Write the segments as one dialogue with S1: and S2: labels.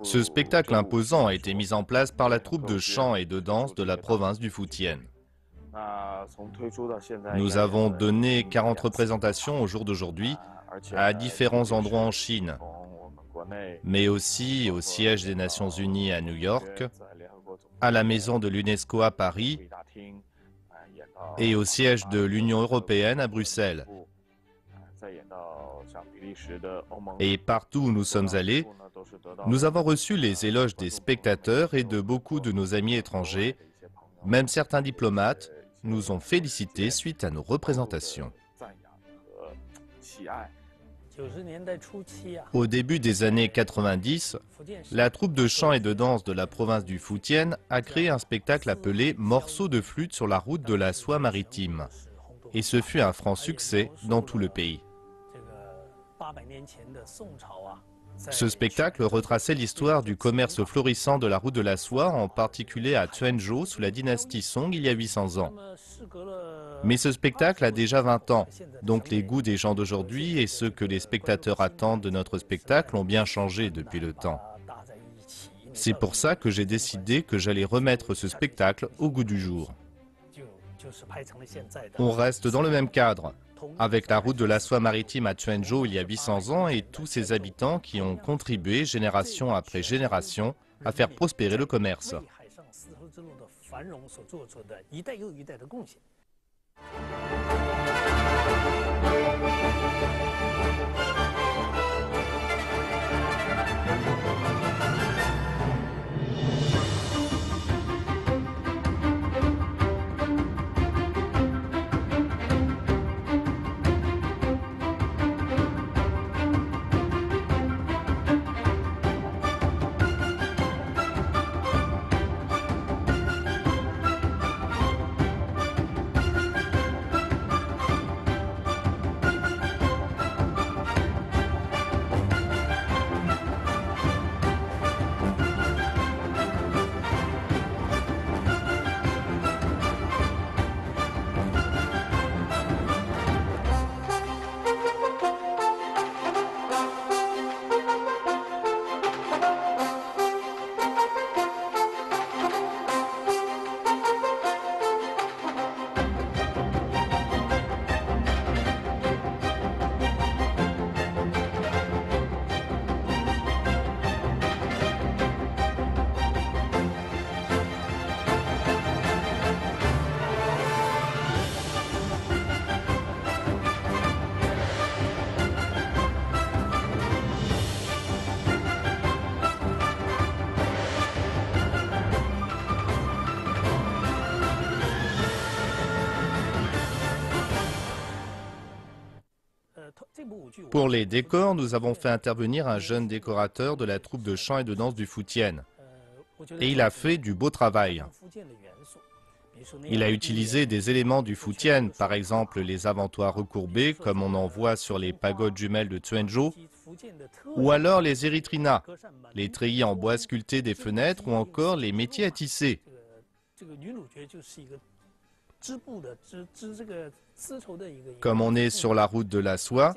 S1: Ce spectacle imposant a été mis en place par la troupe de chant et de danse de la province du Fujian. Nous avons donné 40 représentations au jour d'aujourd'hui à différents endroits en Chine, mais aussi au siège des Nations Unies à New York, à la maison de l'UNESCO à Paris et au siège de l'Union européenne à Bruxelles. Et partout où nous sommes allés, nous avons reçu les éloges des spectateurs et de beaucoup de nos amis étrangers. Même certains diplomates nous ont félicités suite à nos représentations. Au début des années 90, la troupe de chant et de danse de la province du Fujian a créé un spectacle appelé Morceaux de flûte sur la route de la soie maritime. Et ce fut un franc succès dans tout le pays. Ce spectacle retraçait l'histoire du commerce florissant de la route de la soie, en particulier à Quanzhou sous la dynastie Song il y a 800 ans. Mais ce spectacle a déjà 20 ans, donc les goûts des gens d'aujourd'hui et ce que les spectateurs attendent de notre spectacle ont bien changé depuis le temps. C'est pour ça que j'ai décidé que j'allais remettre ce spectacle au goût du jour. On reste dans le même cadre, avec la route de la soie maritime à Quanzhou il y a 800 ans et tous ses habitants qui ont contribué génération après génération à faire prospérer le commerce. Pour les décors, nous avons fait intervenir un jeune décorateur de la troupe de chant et de danse du Fujian. Et il a fait du beau travail. Il a utilisé des éléments du Fujian, par exemple les avantoirs recourbés, comme on en voit sur les pagodes jumelles de Quanzhou, ou alors les érythrinas, les treillis en bois sculpté des fenêtres, ou encore les métiers à tisser. Comme on est sur la route de la soie,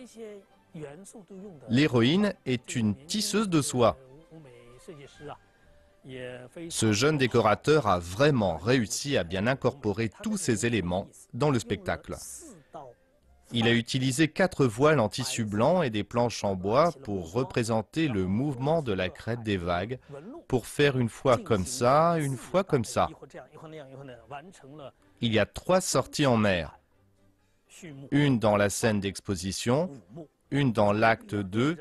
S1: l'héroïne est une tisseuse de soie. Ce jeune décorateur a vraiment réussi à bien incorporer tous ces éléments dans le spectacle. Il a utilisé 4 voiles en tissu blanc et des planches en bois pour représenter le mouvement de la crête des vagues, pour faire une fois comme ça, une fois comme ça. Il y a 3 sorties en mer. Une dans la scène d'exposition, une dans l'acte 2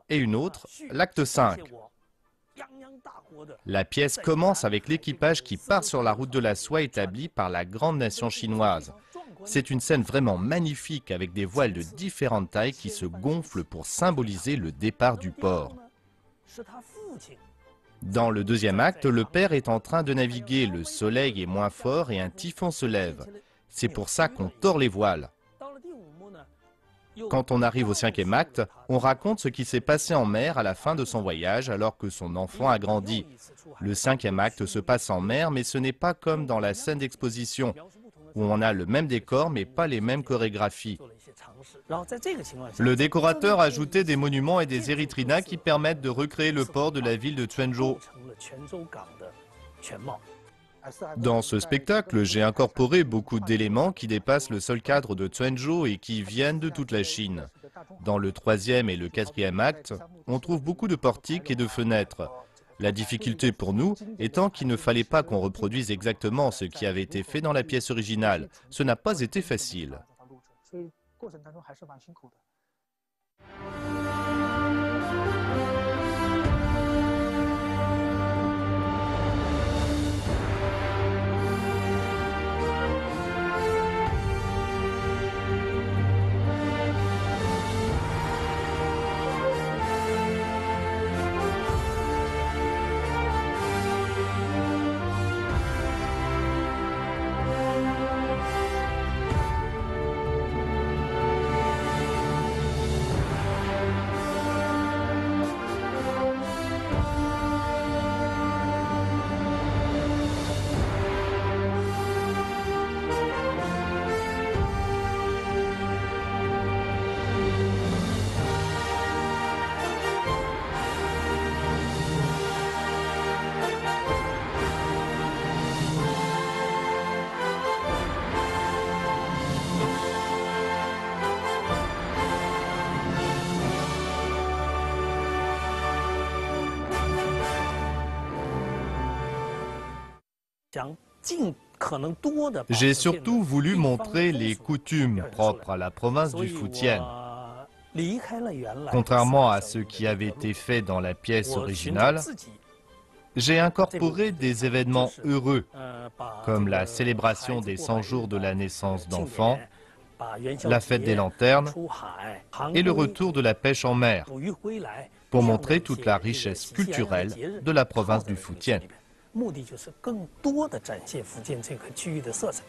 S1: et une autre, l'acte 5. La pièce commence avec l'équipage qui part sur la route de la soie établie par la grande nation chinoise. C'est une scène vraiment magnifique avec des voiles de différentes tailles qui se gonflent pour symboliser le départ du port. Dans le deuxième acte, le père est en train de naviguer, le soleil est moins fort et un typhon se lève. C'est pour ça qu'on tord les voiles. Quand on arrive au 5e acte, on raconte ce qui s'est passé en mer à la fin de son voyage alors que son enfant a grandi. Le 5e acte se passe en mer, mais ce n'est pas comme dans la scène d'exposition, où on a le même décor mais pas les mêmes chorégraphies. Le décorateur a ajouté des monuments et des érythrinas qui permettent de recréer le port de la ville de Quanzhou. Dans ce spectacle, j'ai incorporé beaucoup d'éléments qui dépassent le seul cadre de Quanzhou et qui viennent de toute la Chine. Dans le troisième et le quatrième acte, on trouve beaucoup de portiques et de fenêtres. La difficulté pour nous étant qu'il ne fallait pas qu'on reproduise exactement ce qui avait été fait dans la pièce originale. Ce n'a pas été facile. J'ai surtout voulu montrer les coutumes propres à la province du Fujian. Contrairement à ce qui avait été fait dans la pièce originale, j'ai incorporé des événements heureux, comme la célébration des 100 jours de la naissance d'enfants, la fête des lanternes et le retour de la pêche en mer, pour montrer toute la richesse culturelle de la province du Fujian.
S2: 目的就是更多的展现福建这个区域的色彩。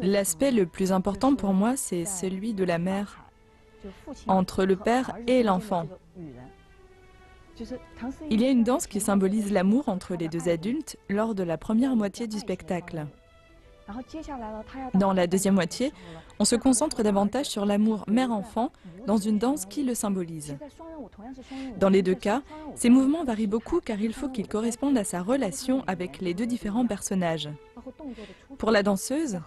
S3: L'aspect le plus important pour moi, c'est celui de la mère, entre le père et l'enfant. Il y a une danse qui symbolise l'amour entre les deux adultes lors de la première moitié du spectacle. Dans la deuxième moitié, on se concentre davantage sur l'amour mère-enfant dans une danse qui le symbolise. Dans les deux cas, ces mouvements varient beaucoup car il faut qu'ils correspondent à sa relation avec les deux différents personnages. Pour la danseuse,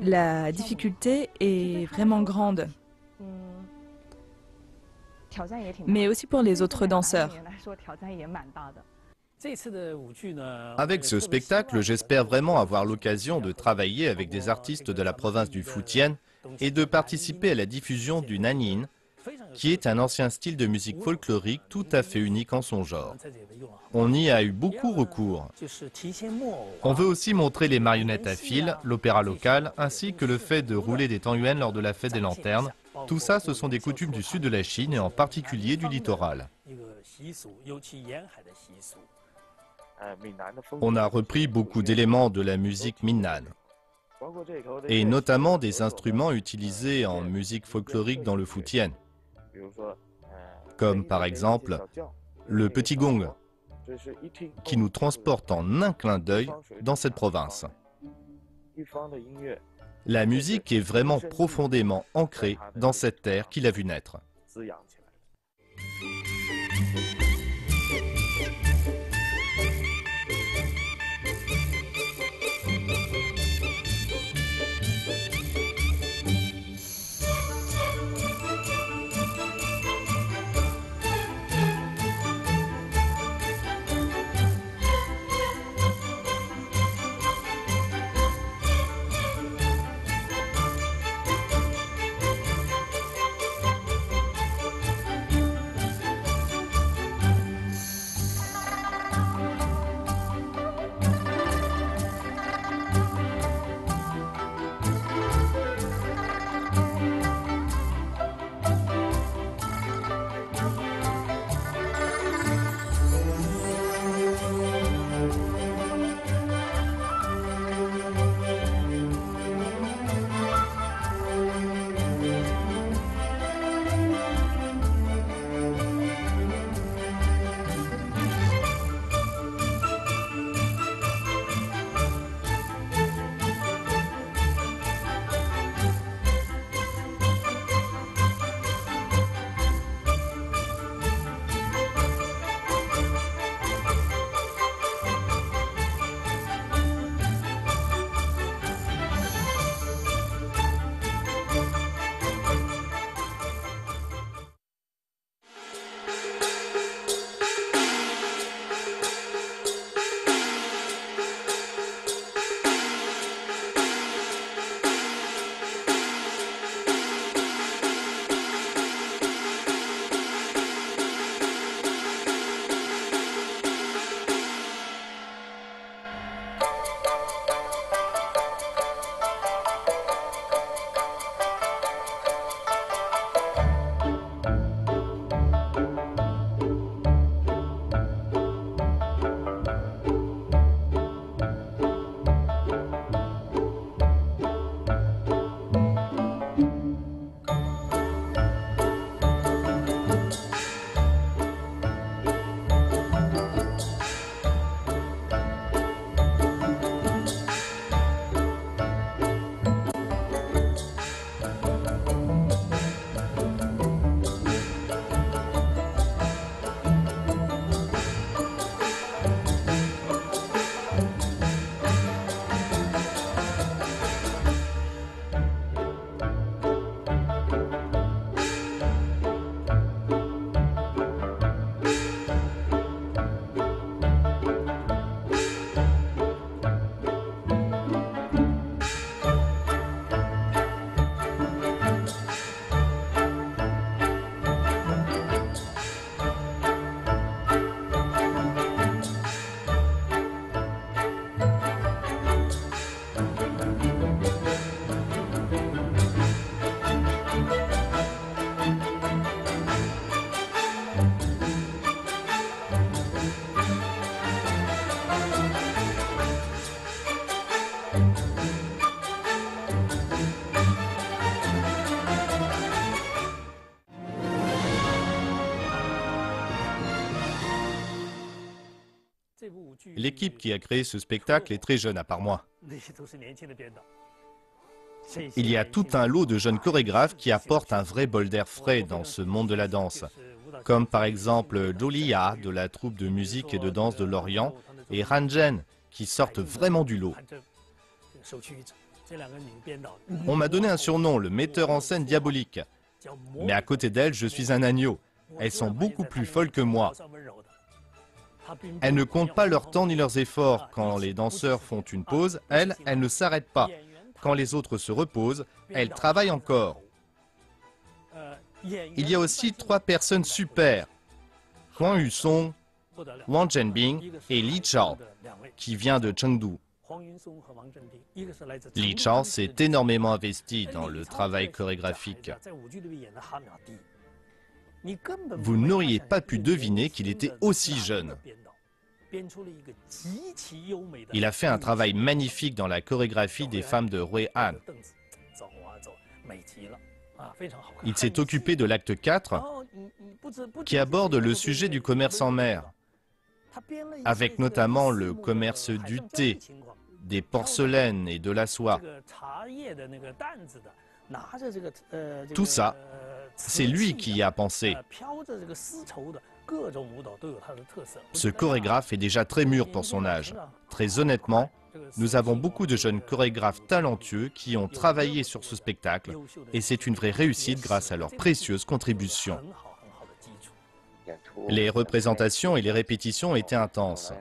S3: la difficulté est vraiment grande, mais aussi pour les autres danseurs.
S1: Avec ce spectacle, j'espère vraiment avoir l'occasion de travailler avec des artistes de la province du Fujian et de participer à la diffusion du Nanyin, qui est un ancien style de musique folklorique tout à fait unique en son genre. On y a eu beaucoup recours. On veut aussi montrer les marionnettes à fil, l'opéra local, ainsi que le fait de rouler des taoyuan lors de la fête des lanternes. Tout ça, ce sont des coutumes du sud de la Chine et en particulier du littoral. On a repris beaucoup d'éléments de la musique Minnan, et notamment des instruments utilisés en musique folklorique dans le Fujian, comme par exemple le petit gong, qui nous transporte en un clin d'œil dans cette province. La musique est vraiment profondément ancrée dans cette terre qui l'a vu naître. L'équipe qui a créé ce spectacle est très jeune à part moi. Il y a tout un lot de jeunes chorégraphes qui apportent un vrai bol d'air frais dans ce monde de la danse, comme par exemple Jolia de la troupe de musique et de danse de Lorient et Ranjen qui sortent vraiment du lot. On m'a donné un surnom, le metteur en scène diabolique. Mais à côté d'elles, je suis un agneau. Elles sont beaucoup plus folles que moi. Elles ne comptent pas leur temps ni leurs efforts. Quand les danseurs font une pause, elles ne s'arrêtent pas. Quand les autres se reposent, elles travaillent encore. Il y a aussi 3 personnes super. Huang Yusong, Wang Zhenbing et Li Chao, qui vient de Chengdu. Li Chao s'est énormément investi dans le travail chorégraphique. Vous n'auriez pas pu deviner qu'il était aussi jeune. Il a fait un travail magnifique dans la chorégraphie des femmes de Rui'an. Il s'est occupé de l'acte 4, qui aborde le sujet du commerce en mer, avec notamment le commerce du thé, des porcelaines et de la soie. Tout ça, c'est lui qui y a pensé. Ce chorégraphe est déjà très mûr pour son âge. Très honnêtement, nous avons beaucoup de jeunes chorégraphes talentueux qui ont travaillé sur ce spectacle et c'est une vraie réussite grâce à leurs précieuses contributions. Les représentations et les répétitions étaient intenses.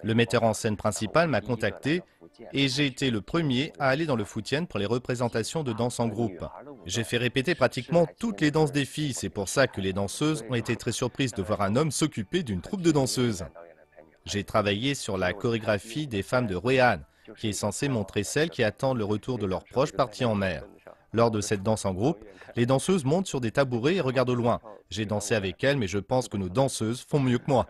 S1: Le metteur en scène principal m'a contacté et j'ai été le premier à aller dans le Futian pour les représentations de danse en groupe. J'ai fait répéter pratiquement toutes les danses des filles, c'est pour ça que les danseuses ont été très surprises de voir un homme s'occuper d'une troupe de danseuses. J'ai travaillé sur la chorégraphie des femmes de Rui'an, qui est censée montrer celles qui attendent le retour de leurs proches partis en mer. Lors de cette danse en groupe, les danseuses montent sur des tabourets et regardent au loin. J'ai dansé avec elles, mais je pense que nos danseuses font mieux que moi.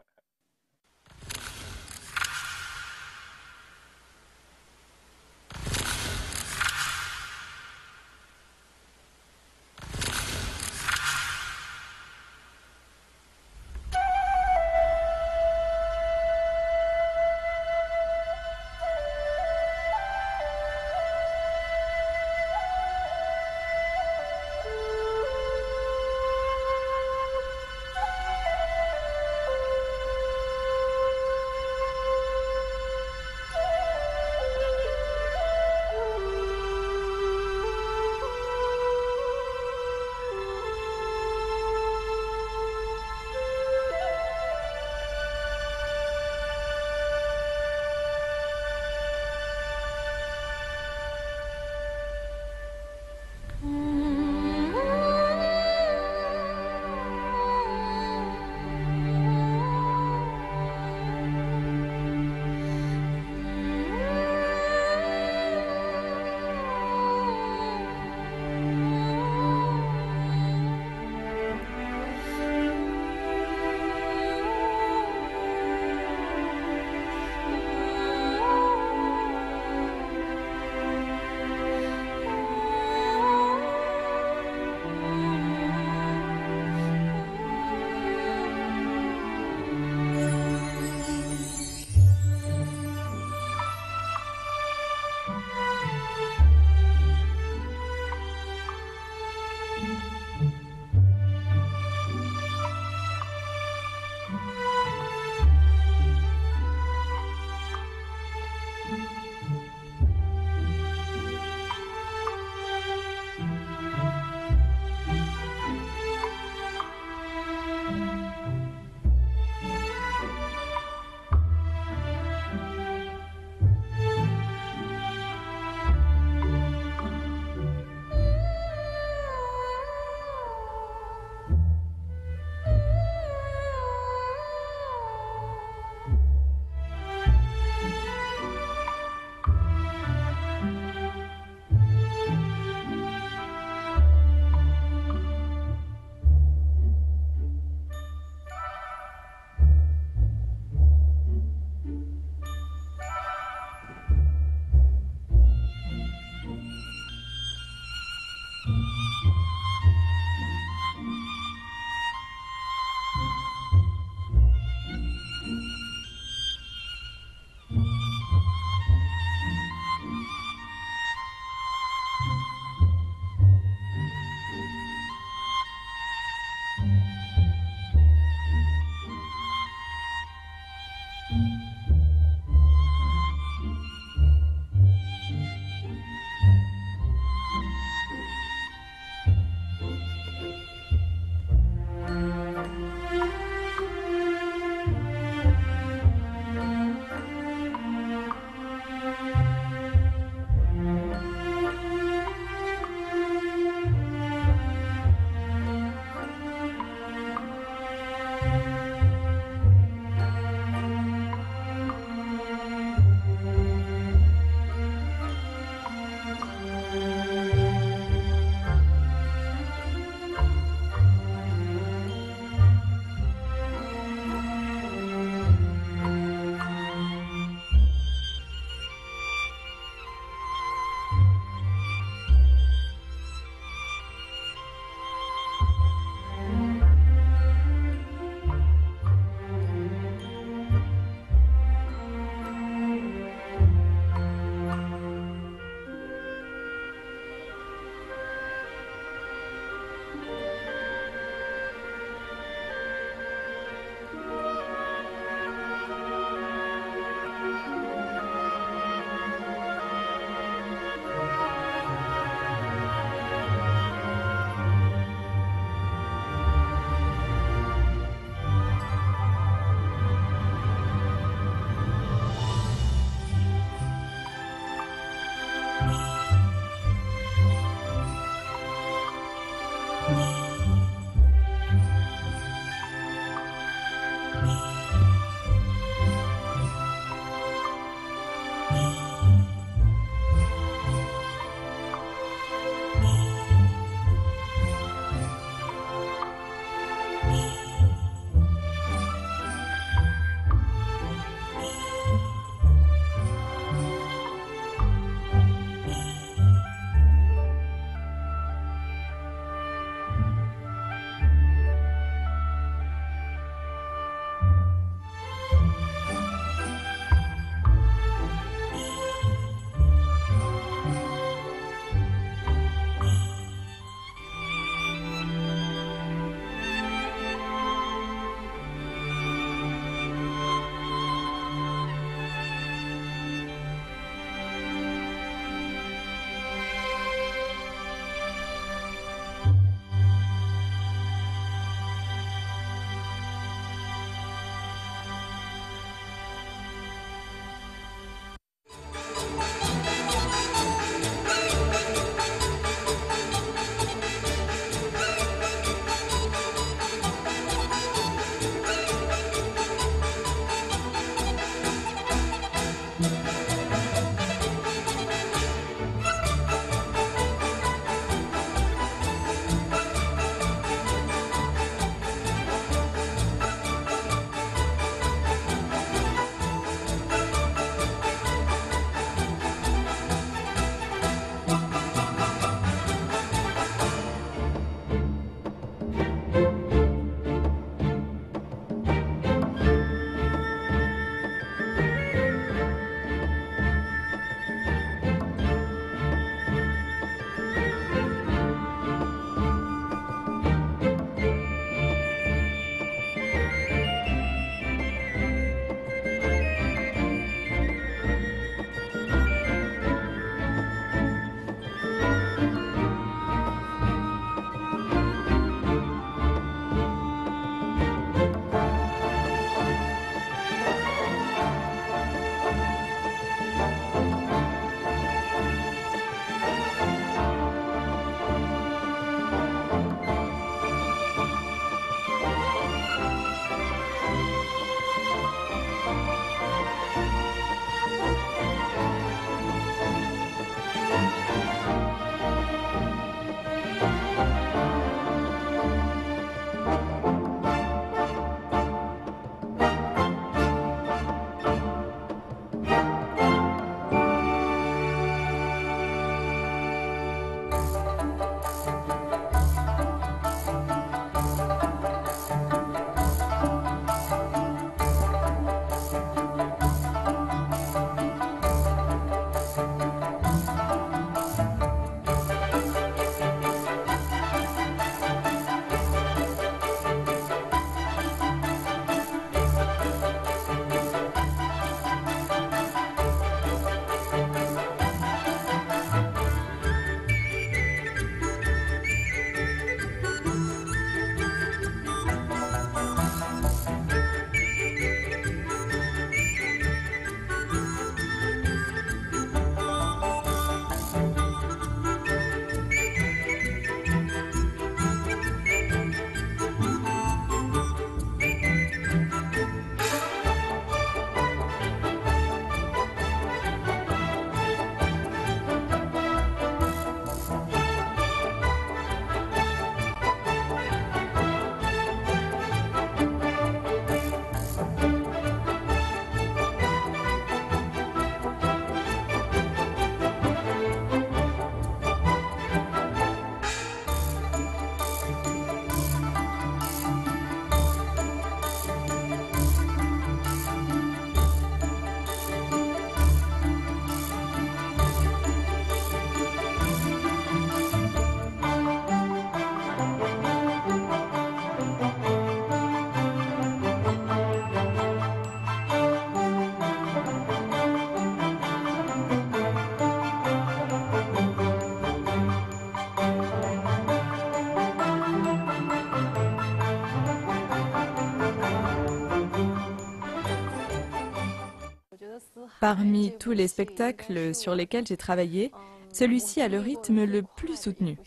S3: Parmi tous les spectacles sur lesquels j'ai travaillé, celui-ci a le rythme le plus soutenu.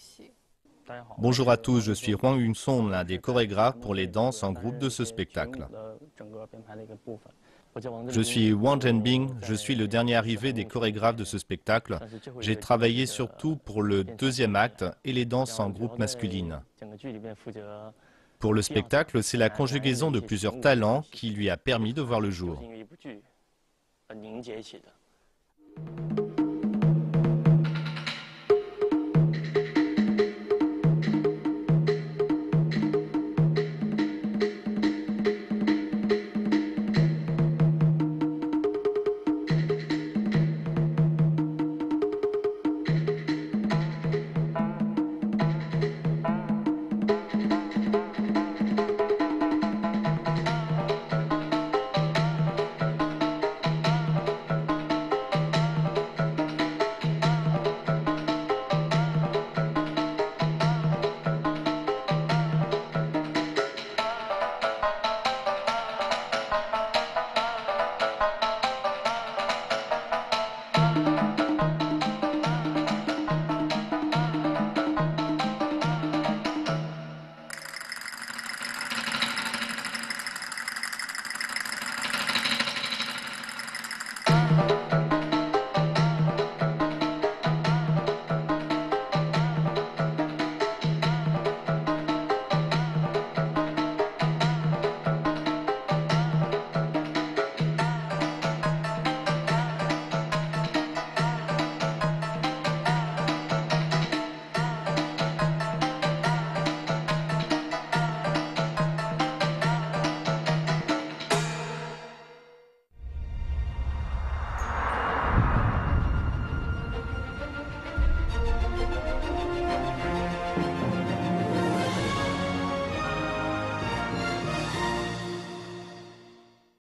S1: Bonjour à tous, je suis Huang Yunsong, l'un des chorégraphes pour les danses en groupe de ce spectacle. Je suis Wang Zhenbing, je suis le dernier arrivé des chorégraphes de ce spectacle. J'ai travaillé surtout pour le deuxième acte et les danses en groupe masculines. Pour le spectacle, c'est la conjugaison de plusieurs talents qui lui a permis de voir le jour.